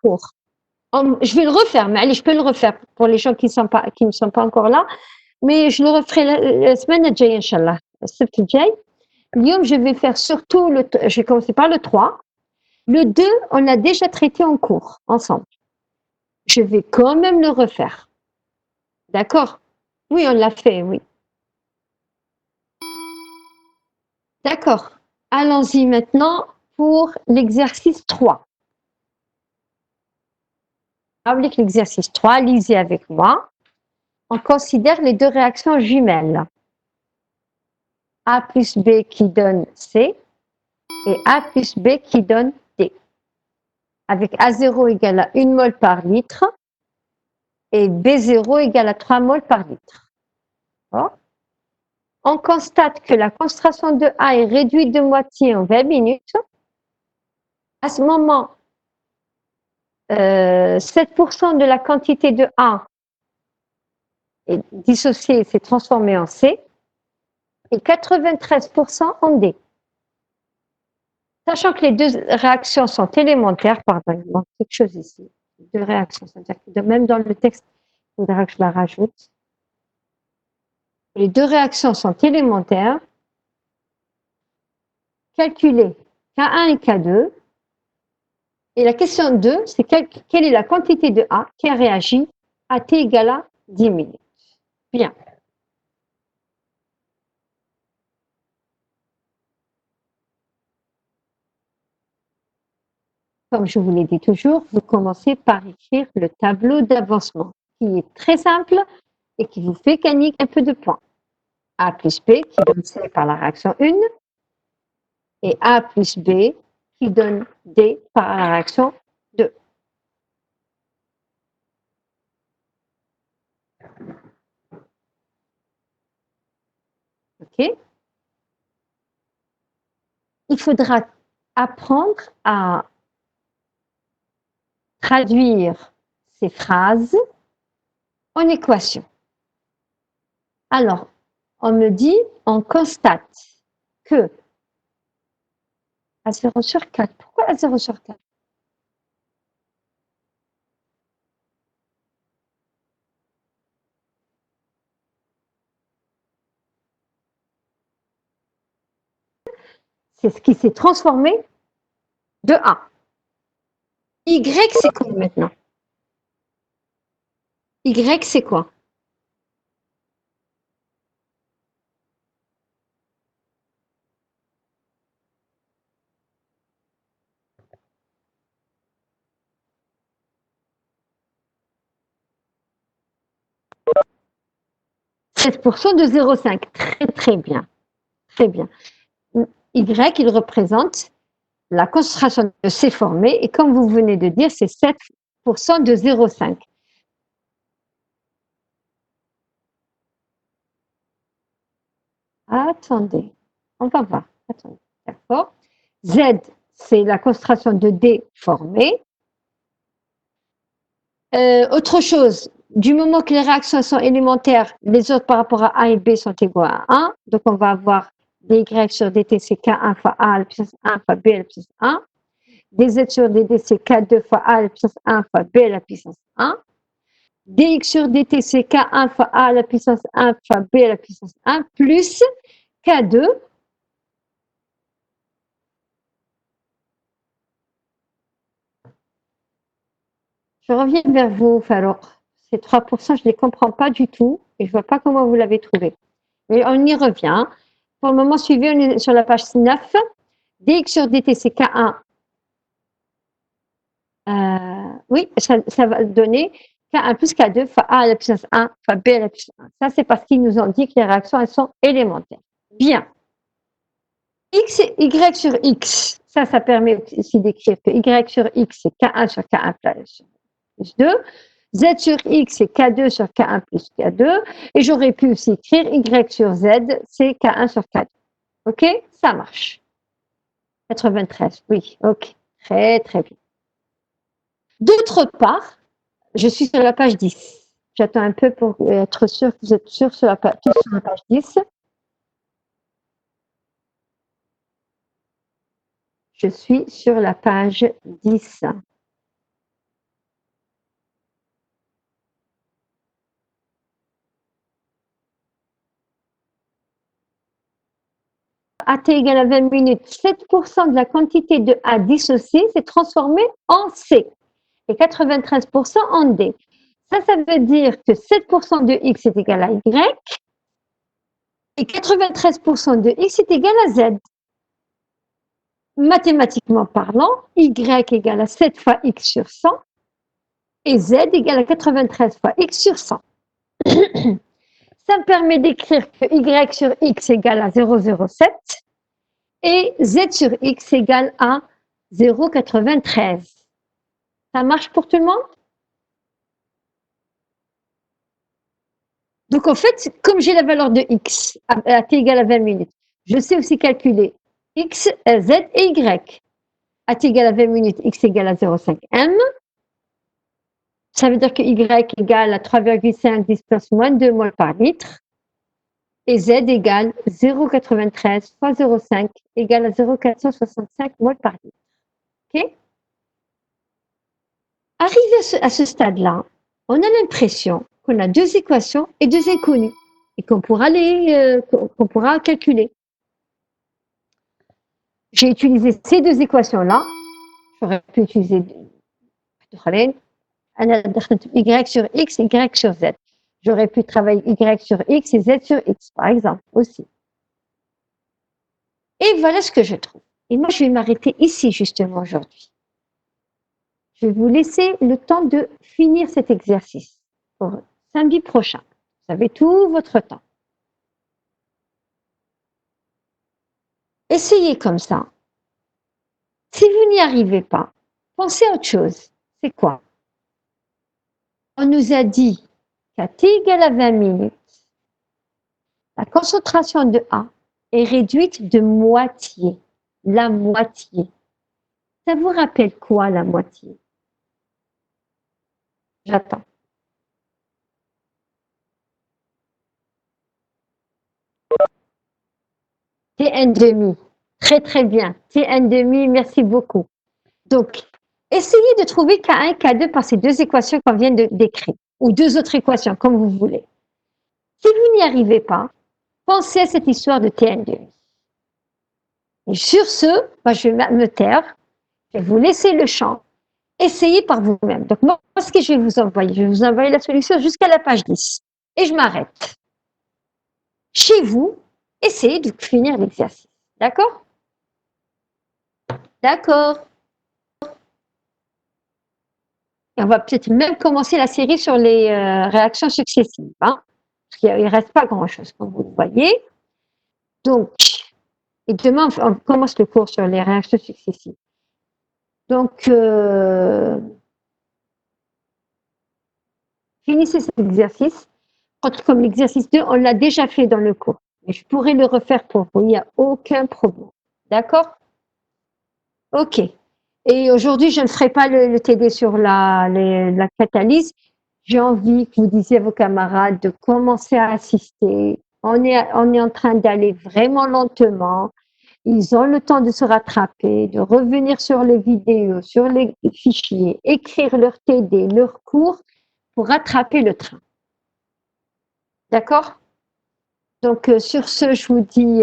cours. Je vais le refaire, mais allez, je peux le refaire pour les gens qui ne sont pas encore là. Mais je le referai la semaine الجاية, Inch'Allah. السبت الجاي. اليوم, je vais faire surtout je vais commencer par le 3. Le 2, on l'a déjà traité en cours, ensemble. Je vais quand même le refaire. D'accord? Oui, on l'a fait, oui. D'accord. Allons-y maintenant pour l'exercice 3. Avec l'exercice 3, lisez avec moi. On considère les deux réactions jumelles. A plus B qui donne C et A plus B qui donne D. Avec A0 égale à 1 mol par litre et B0 égale à 3 moles par litre. Bon. On constate que la concentration de A est réduite de moitié en 20 minutes. À ce moment, 7% de la quantité de A est dissociée, s'est transformée en C et 93% en D. Sachant que les deux réactions sont élémentaires, pardon, il manque quelque chose ici. Deux réactions, c'est-à-dire que même dans le texte, il faudra que je la rajoute. Les deux réactions sont élémentaires. Calculez K1 et K2. Et la question 2, c'est quelle est la quantité de A qui a réagi à T égale à 10 minutes. Bien. Comme je vous l'ai dit toujours, vous commencez par écrire le tableau d'avancement, qui est très simple et qui vous fait gagner un peu de points. A plus B qui donne C par la réaction 1 et A plus B qui donne D par la réaction 2. OK? Il faudra apprendre à traduire ces phrases en équation. Alors, on me dit, on constate que à 0 sur 4, pourquoi à 0 sur 4? C'est ce qui s'est transformé de A. Y, c'est quoi maintenant? Y, c'est quoi? « 7% de 0,5. Très, très bien. Très bien. Y, il représente la concentration de C formée, et comme vous venez de dire, c'est 7% de 0,5. Attendez, on va voir. Attendez, d'accord. Z, c'est la concentration de D formée. Autre chose, du moment que les réactions sont élémentaires, les autres par rapport à A et B sont égaux à 1. Donc, on va avoir dy sur dt, c'est K1 fois A à la puissance 1 fois B à la puissance 1. dz sur dt, c'est K2 fois A à la puissance 1 fois B à la puissance 1. dx sur dt, c'est K1 fois A à la puissance 1 fois B à la puissance 1, plus K2 Je reviens vers vous, Farouk. Ces 3%, je ne les comprends pas du tout et je ne vois pas comment vous l'avez trouvé. Mais on y revient. Pour le moment, suivez, on est sur la page 9. dx sur dt, c'est K1. Oui, ça va donner K1 plus K2 fois A à la puissance 1 fois B à la puissance 1. Ça, c'est parce qu'ils nous ont dit que les réactions, elles sont élémentaires. Bien. X et Y sur X. Ça permet aussi d'écrire que Y sur X, c'est K1 sur K1 plus 2. Z sur X, c'est K2 sur K1 plus K2. Et j'aurais pu aussi écrire Y sur Z, c'est K1 sur K2. OK? Ça marche. 93, oui. OK. Très, très bien. D'autre part, je suis sur la page 10. J'attends un peu pour être sûr que vous êtes sur la page 10. Je suis sur la page 10. à t égale à 20 minutes, 7% de la quantité de A dissociée s'est transformée en C et 93% en D. Ça veut dire que 7% de X est égal à Y et 93% de X est égal à Z. Mathématiquement parlant, Y égale à 7 fois X sur 100 et Z égale à 93 fois X sur 100. Ça me permet d'écrire que Y sur X égale à 0,07 et Z sur X égale à 0,93. Ça marche pour tout le monde? Donc en fait, comme j'ai la valeur de X à T égale à 20 minutes, je sais aussi calculer X, Z et Y. À T égale à 20 minutes, X égale à 0,5 M. Ça veut dire que Y égale à 3,5 10 plus moins 2 moles par litre. Et Z égale 0,93 fois 0,5 égale à 0,465 moles par litre. OK? Arrivé à ce stade-là, on a l'impression qu'on a deux équations et deux inconnues et qu'on pourra calculer. J'ai utilisé ces deux équations-là. J'aurais pu utiliser Y sur X, Y sur Z. J'aurais pu travailler Y sur X et Z sur X, par exemple, aussi. Et voilà ce que je trouve. Et moi, je vais m'arrêter ici, justement, aujourd'hui. Je vais vous laisser le temps de finir cet exercice pour samedi prochain. Vous avez tout votre temps. Essayez comme ça. Si vous n'y arrivez pas, pensez à autre chose. C'est quoi? On nous a dit qu'à T égale à 20 minutes, la concentration de A est réduite de moitié. La moitié. Ça vous rappelle quoi, la moitié? J'attends. T1,5. Très, très bien. T1,5, merci beaucoup. Donc, essayez de trouver K1 et K2 par ces deux équations qu'on vient d'écrire, ou deux autres équations, comme vous voulez. Si vous n'y arrivez pas, pensez à cette histoire de T1,5. Et sur ce, moi, je vais me taire, je vais vous laisser le champ. Essayez par vous-même. Donc, moi, ce que je vais vous envoyer, je vais vous envoyer la solution jusqu'à la page 10. Et je m'arrête. Chez vous, essayez de finir l'exercice. D'accord? D'accord. Et on va peut-être même commencer la série sur les réactions successives. Hein, parce qu'il ne reste pas grand-chose, comme vous le voyez. Donc, et demain, on commence le cours sur les réactions successives. Donc, finissez cet exercice. Comme l'exercice 2, on l'a déjà fait dans le cours. Mais je pourrais le refaire pour vous, il n'y a aucun problème. D'accord? OK. Et aujourd'hui, je ne ferai pas le TD sur la catalyse. J'ai envie que vous disiez à vos camarades de commencer à assister. On est en train d'aller vraiment lentement. Ils ont le temps de se rattraper, de revenir sur les vidéos, sur les fichiers, écrire leur TD, leur cours pour rattraper le train. D'accord? Donc, sur ce, je vous dis